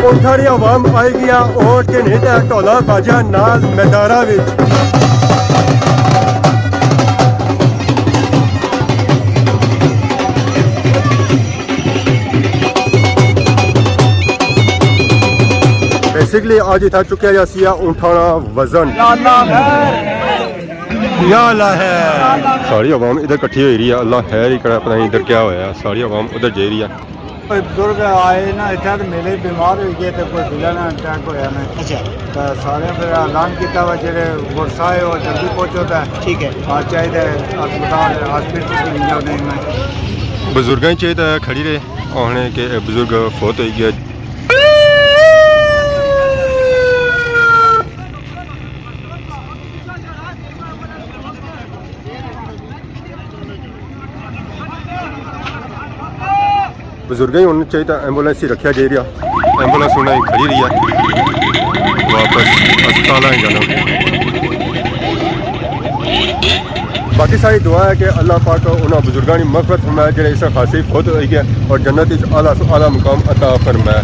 ऊँठां दी आवाम आई गया ओट के नहीं तो ढोला बाजा नाल मैदाना विच। बेसिकली आज इतना चुकिया जासी है ऊँठां दा वजन। या अल्लाह है सारी आवाम इधर इकट्ठी हो रही है। अल्लाह खैर ही करे, पता नहीं इधर क्या होया, सारी आवाम उधर जा रही है। बुजुर्ग आए ना इतना तो मेले बीमार हो गए तो कोई दिला ना अटैक होया ना। अच्छा तो सारे फिर ऐलान किया वा जो गुरसा है वो जल्दी पहुँचो तो ठीक है आज चाहिए अस्पताल हॉस्पिटल बुजुर्गों चाहिए खड़ी रहे आने के बुजुर्ग फौत हो गया। बुजुर्ग ही होने चाहिए एंबुलेंस ही रखा जा रहा, एंबुलेंस होना ही खड़ी रही है वापस अस्पताल ही जाना। बाकी सारी दुआ है कि अल्लाह पाक उन्होंने बुजुर्गों की मग़फ़िरत फरमाए जो इस खासी फौत हो गया और जन्नत आला से आला मुकाम अता फरमाए।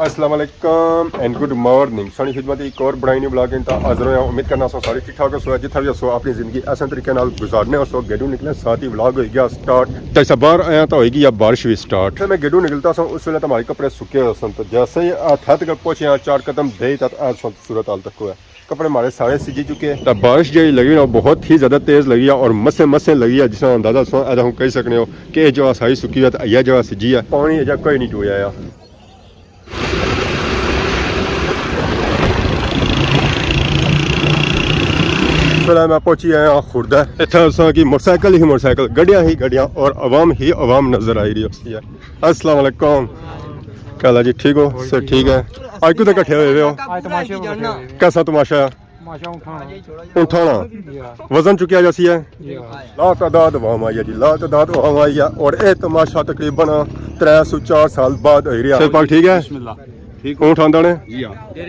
अस्सलाम वालेकुम एंड गुड मॉर्निंग। सारी खिदमत एक और बनाई नहीं ब्लॉग तो हाजिर हो। उम्मीद करना सो सारी ठीक ठाक हो, जितना भी सो अपनी जिंदगी ऐसे तरीके नाल गुजारने और सो गेडू निकले साथ ही व्लॉग हो गया स्टार्ट। जैसा बाहर आया तो होगी या बारिश भी स्टार्ट। मैं गेडू निकलता सो उस वेले तो हमारे कपड़े सूखे हो सन, तो जैसे ही हथ तक पहुंचे 4 कदम दे तक सूरत हाल तक हुआ कपड़े हमारे सारे सिजी चुके हैं। तो बारिश जी लगी ना बहुत ही ज़्यादा तेज़ लगी है और मसे मसे लगी है, जिसका अंदाजा सो हम कह सकते हो कि यह जगह सारी सुकी है तो यह जगह सिजी है, पानी अजा कोई नहीं टूया। मैं पहुंची आया खुर्दा, इतना की मोटरसाइकिल ही मोटरसाइकिल, गड्डियाँ ही गड्डियाँ और अवाम ही अवाम नजर आई रही है। अस्सलाम वालेकुम, क्या हाल जी, ठीक हो? सर ठीक है। आज क्यों इकट्ठे हुए हो? कैसा तमाशा? उठाना वजन चुकिया जैसी है, लातादाद अवाम आई है जी, लातादाद अवाम आई है और यह तमाशा तकरीबन 304 साल बाद हो रहा है। ठीक है ऊँट आंदा ने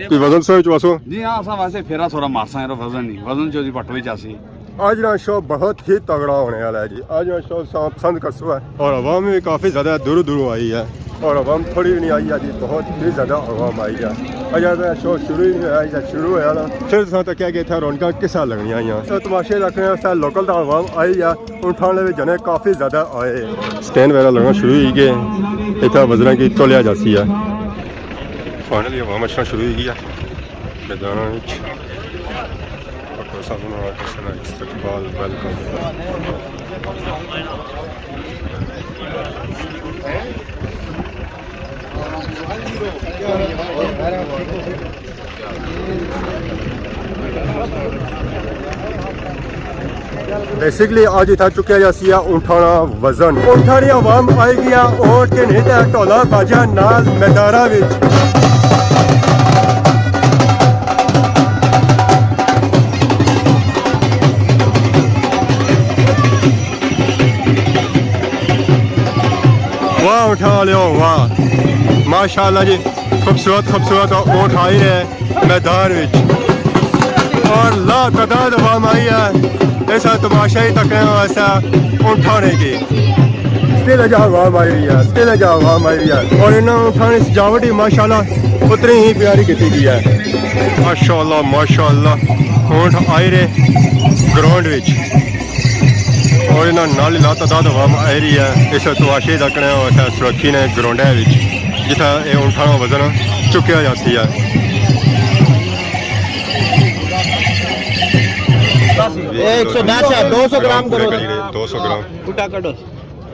कोई वजन सो चवासो जी हां सा वैसे फेरा थोड़ा मारसा है वजन नहीं वजन जो जी पट विच आसी। आज ना शो बहुत ही तगड़ा होने वाला है जी। आज ना शो पसंद कर सो है और अवाम भी काफ़ी ज़्यादा दूर दूर आई है और अवाम थोड़ी भी नहीं आई है जी, बहुत ही ज़्यादा अवाम आई है। अगर शो शुरू ही नहीं हुआ शुरू होया ना फिर तो क्या कहते हैं रौनक किस लगनी आई तो तमाशे रखने वास्ते लोकल तो अवाम आई है। उठाने में जने काफ़ी ज़्यादा आए, स्टैंड वगैरह लगना शुरू ही गए, इतना वजन की तोलिया जाती है। फाइनली अवाम अच्छा शुरू हो गया मैदाना इस्तकबाल वेलकम। बेसिकली आज इतना चुकिया जासी है ऊँठां दा वजन। ऊँठां दी आवाम आई गया ओट के नहीं तो ढोला बाजा नाल मैदाना विच। वाह उठा लियो वाह माशाल्लाह जी, खूबसूरत खूबसूरत ऊँट आई है मैदान विच और लातादाद अवाम आई है। ऐसा तमाशा ही तक ऐसा उठाने की स्टिल अजा अवाम आई रही है, स्टिल अजा अवाम आई रही है और इन्होंने उठाने सजावट ही माशाल्लाह उतनी ही प्यारी की गई है। माशाल्लाह माशाल्लाह ऊँट आई रहे ग्राउंड विच और इन्होंने नाल लातादाद अवाम आई रही है। इस तमाशे तकने सुरक्षी ने ग्राउंड जिथा ये ऊँठां दा वजन चुकिया जाती है। 200 ग्राम 200 ग्राम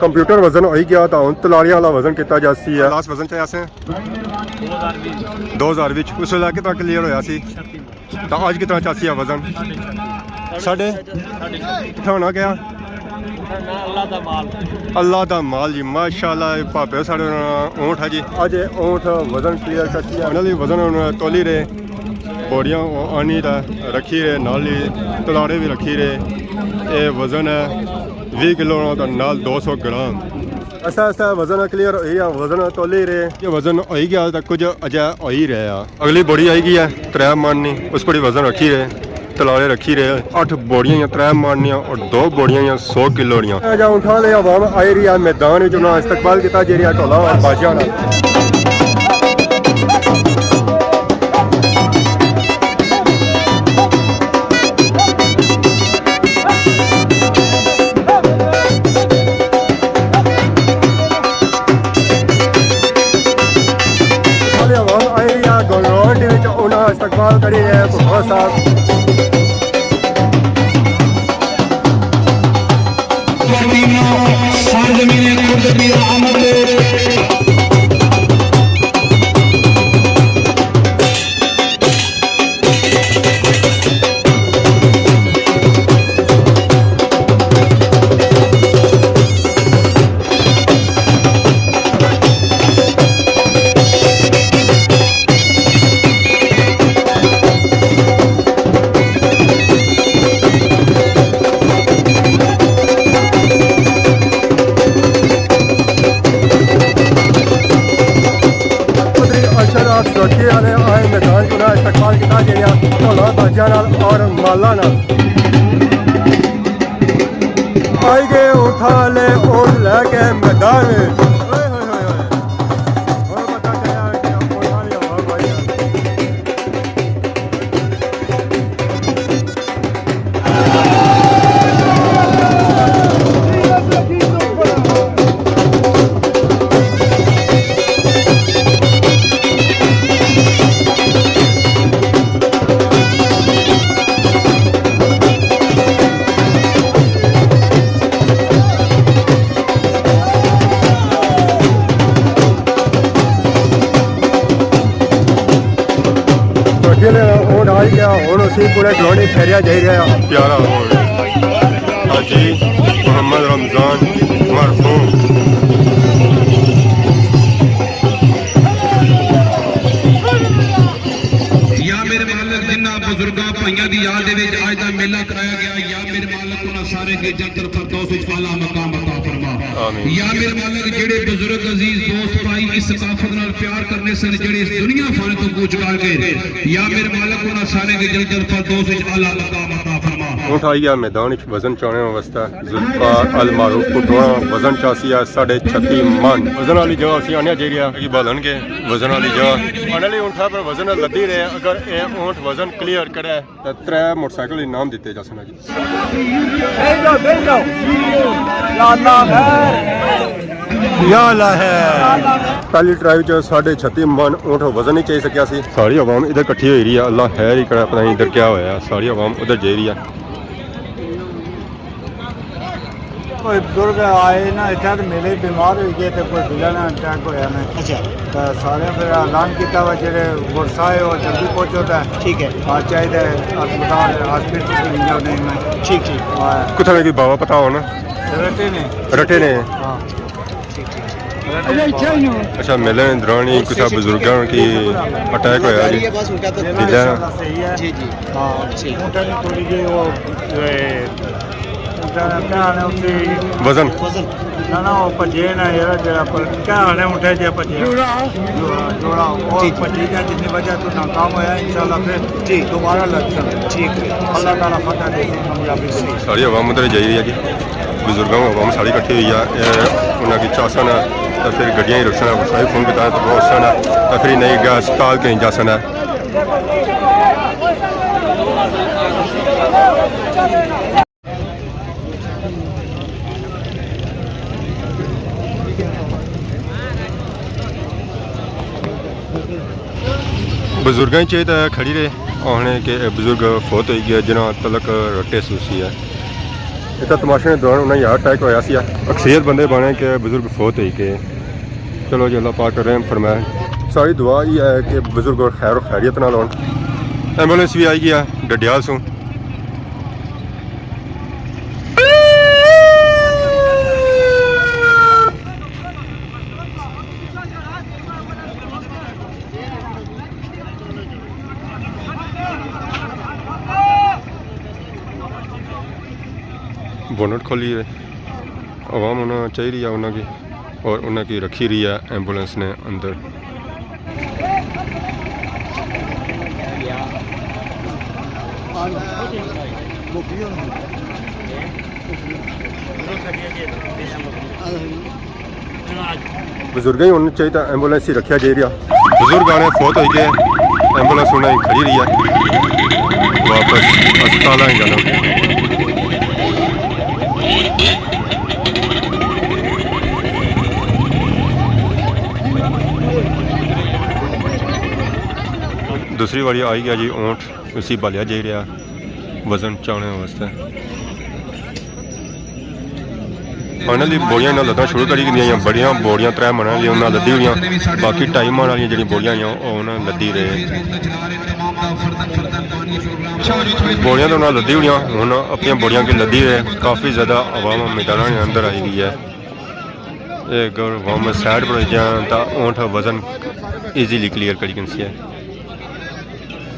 कंप्यूटर वजन हो गया तो हम तलाड़ियां वाला वजन किया जाती है। लास्ट वजन चाहे 2020 उस वेले कितना क्लीयर होया सी तो आज कितना चासी है वजन? साढ़े होना क्या अल्लाह दा माल जी माशाल्लाह भापे साढ़े ऊँट है जी। अज ऊँट वजन क्लीयर करती वजन तोली रहे, बोरियां आनी रखी रहे, नाल ही तलाड़े भी रखी रहे। ये वजन है 20 किलो नाल 200 ग्राम। ऐसा ऐसा वजन क्लीयर हो वजन तोली रहे, ये वजन हो गया तो कुछ अजय हो ही रहा। अगली बोरी आई गई है 3 मन उस पर वजन रखी रहे तलाले रखी रहे 8 बोड़ियां या 3 मारनियां और 2 बोड़ियां या 100 किलो दियां जा उठा ले आवाम आई रही है मैदान विच उन्हां इस्तकबाल किया जेरिया ढोला और बाजियां नाल इस्तकबाल करी है भुट्टो साहब और माला आई गए उठा ले ऊँट लैके मैदान ऊँट आई गया हूँ उसी पूरे ग्राउंड में फेरिया जा रहा प्यारा हाजी मोहम्मद रमजान मरहूम या मेरे मालिक जिन्हां बुजुर्गां भाइयां दी याद विच अज दा मेला कराया गया या मेरे मालिक उन्हां सारे के जन्नत फरदौस विच आला मकाम अता फरमा या मेरे मालिक जेड़े बुजुर्ग अजीज दोस्त भाई इस सकाफत नाल प्यार करने सन जेड़े इस दुनिया फाने तो कूच कर गए या मेरे मालिक उन्हां सारे के जन्नत फरदौस विच आला मकाम अता फरमा ऊँट आई गया मैदान वजन चाने वास्ते जुल्फकार अल मारूफ पुटवा वजन चासी है 36.5 मन वजन वाली जगह असी आने जेरिया कि बालन के वजन वाली जगह आने वाली ऊँट पर वजन लदी रहे अगर ये ऊँट वजन क्लियर करे तो 3 मोटरसाइकिल इनाम दिते जा सकना जी या अल्लाह है पहली ट्राई च 36.5 मन ऊँट वजन नहीं चाहिए सकिया सी सारी आवाम इधर इकट्ठी हुई रही है अल्लाह खैर ही करे पता नहीं इधर क्या होया सारी आवाम उधर जा रही है कोई बुजुर्ग आए ना इतना तो मेले बीमार हो गए तो कोई दिलन अटैक होया ना अच्छा तो सारे फिर ऐलान किया वा जेडे गुरसाए और जल्दी पहुंचो तो ठीक है आज चाहिए अस्पताल हॉस्पिटल ठीक ठीक कुछ भी बाबा पता हो ना रटे ने हाँ अच्छा मेले दौरान ही कुछ बुजुर्गों की अटैक होया जी जी जी हाँ थोड़ी जी वो वजन ना ना वो भजे ना यार जरा पर क्या हाल है उठे जे भजे जोड़ा और भजी का जितनी वजह तो नाकाम होया इंशाल्लाह फिर ठीक दोबारा लग सकता ठीक है अल्लाह ताला फतह दे कामयाबी से सारी आवाम उधर जा रही है जी बुजुर्गों आवाम सारी इकट्ठी हुई है उन्होंने चासन है तो फिर गड्डियाँ ही रुकना सारी फोन बताया तो बहुत सन है तो फिर नहीं गया अस्पताल कहीं जा सन है बुजुर्गों चाहिए खड़ी रहे आने के बुजुर्ग फौत हो गया जिन्हों तलक रट्टे सूसी है इतना तमाशे के दौरान उन्हें यार अटैक होया सी अक्सरियत बंदे बने के बुजुर्ग फौत हो गए चलो जी अल्लाह पाक रहम फरमाए सारी दुआ ही है कि बुजुर्ग और खैर खैरियत नाल होण एंबुलेंस भी आई गया डडियाल सू बोनट खोली है आवाम उन्हें चाहिए रही है उन्होंने और उन्हें रखी रही है एम्बुलेंस ने अंदर बुजुर्ग ही होना चाहिए, एंबुलेंस ही रखा जा रहा। बुजुर्ग आने फौत हो गए, एंबुलेंस होना ही खड़ी रही है, वापस अस्पताल ही जाना। दूसरी वाली आई गया जी ऊँट, उसी बालिया जा रहा वजन चाने वास्ते। फाइनली बोरियां इन्हें लद्दा शुरू करी दियां, बड़ियां बोरियां 3 मन वाली उन्हें लद्दी हुई, बाकी 2.5 मन वाली जी बोरियां आई उन्हें लद्दी रहे। बोरियां तो उन्हें लद्दी हुई, हूँ अपन बोरियां की लद्दी रहे। काफ़ी ज़्यादा आवाम मैदान के अंदर आई गई है। अगर आवाम साइड पर जाए तो ऊँट वजन ईजीली क्लियर करी सी है।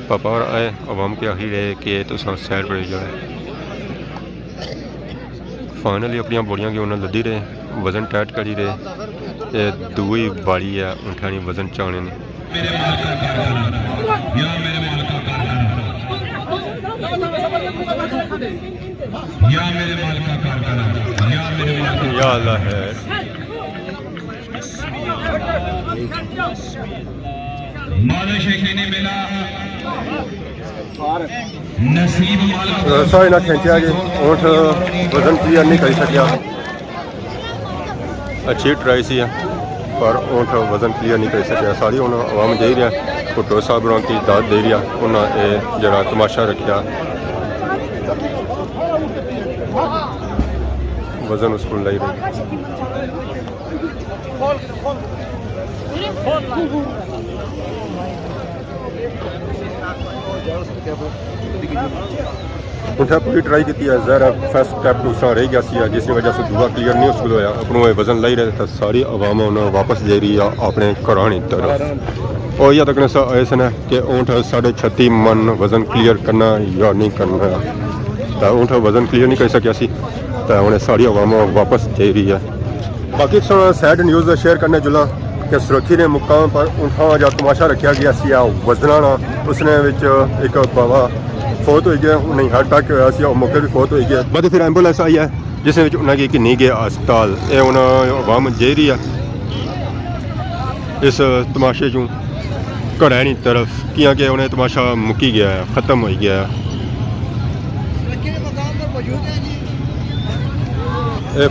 पापा और आए आवाम के आखिर रहे कि तो साइड पर जाए। फाइनली अपन बोरियां की उन्हें लद्दी रहे, वजन टाइट करी रहे। ये दुई बाड़ी है ऊँटा वजन चाने ने। या अल्लाह है। रस्सा इन्हें खींचा जी, ऊँट वजन क्लियर नहीं कर सकिया। अच्छी ट्राई सी पर ऊँट वजन क्लियर नहीं कर सकिया। सारी उन्हें आवाम दे रहा, भुट्टो साहब की दाद दे रहा, उन्हें जरा तमाशा रखा, वजन उसको लाई रही। उन्हें पूरी ट्राई की है, जहर फर्स्ट स्टैप दूसरा रह गया सी, जिस वजह से दूसरा क्लियर नहीं उसको होया। अपनों वजन लाई रहे तो सारी आवाम उन्हें वापस दे रही है अपने घरों की तरफ। और यह तक आए सन कि ऊँट 36.5 मन वजन क्लियर करना या नहीं करना, तो ऊँट वजन क्लियर नहीं कर सकिया सी, तो उन्हें सारी आवाम वापस दे रही है। बाकी सैड न्यूज़ शेयर करने जुला कि सुरखी ने मुकाम पर ऊँटा जब तमाशा रखा गया सी वजना, उसने एक बाबा फौत हो गया, नहीं हार्ट अटैक होया, मौके भी फौत हो गया। बाद फिर एंबुलेंस आई है जिसमें उन्हें कि नहीं गया अस्पताल। ये उन्हें आवाम जे रही है इस तमाशे चूँ घड़े की तरफ, क्योंकि उन्हें तमाशा मुक्की गया है, ख़त्म हो गया है।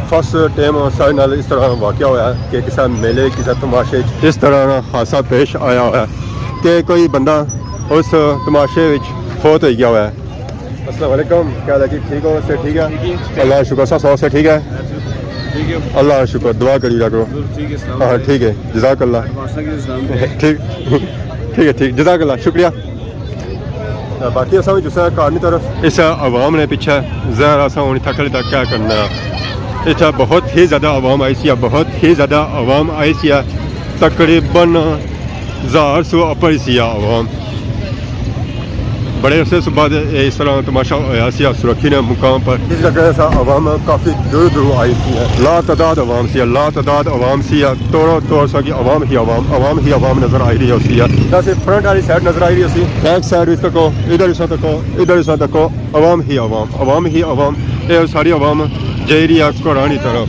फर्स्ट टाइम सारे नाल इस तरह वाक़या होया है कि किसी मेले किसी तमाशे इस तरह हादसा पेश आया हुआ है कि कोई बंदा उस तमाशे में फौत हो गया हुआ है। अस्सलाम वालेकुम, क्या हाल है जी? ठीक हो? से ठीक है, अल्लाह शुक्र। सब से ठीक है, अल्लाह शुक्र। दुआ करी करो। हाँ ठीक है, जज़ाकल्लाह। ठीक ठीक है, ठीक, जज़ाकल्लाह, शुक्रिया। बाकी असा जिस घर की तरफ इस आवाम ने पिछे जहर असा हूँ थकल तक क्या करना। इतना बहुत ही ज़्यादा आवाम आई सी, बहुत ही ज़्यादा आवाम आई सी, तकरीबन 1000 से ऊपर सी आवाम। बड़े अरसे बाद इस तरह तमाशा होया सी सुरखी ने मुकाम पर। इस जगह आवाम काफ़ी दूर दूर आई सी, लातादाद आवाम सी, लातादाद आवाम सी, तोड़ो तोड़ सा कि आवाम ही आवाम नज़र आई रही होती है। जैसे फ्रंट वाली साइड नज़र आई रही होती, बैक साइड इस तको, इधर इस तको, इधर इस तको, आवाम ही आवाम। ये सारी आवाम जा रही है घरां की तरफ।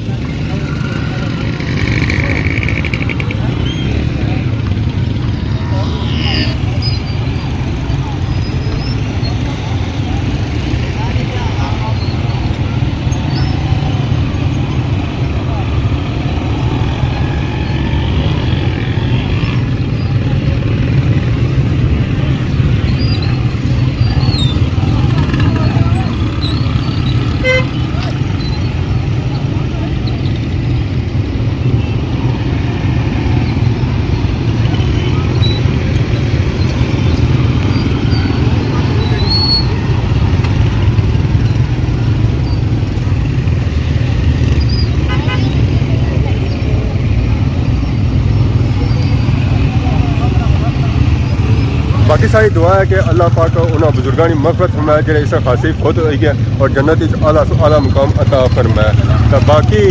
बाकी सारी दुआ है कि अल्लाह पाक उन्होंने बुजुर्गों की मग़फ़िरत फरमाए जो इस खासी फौत हो गई और जन्नत आला से आला मुकाम अता फरमाए। तो बाकी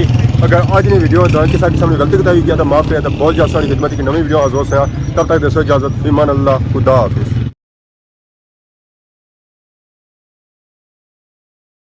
अगर आज की वीडियो दौरान किसी किस्म की गलती बताई गया तो माफ़ करें। तो बहुत जल्द सारी खिदमत की नवी वीडियो हाज़िर होगा। तब तक दसो इजाज़त, ईमान अल्लाह, खुदा हाफिज़।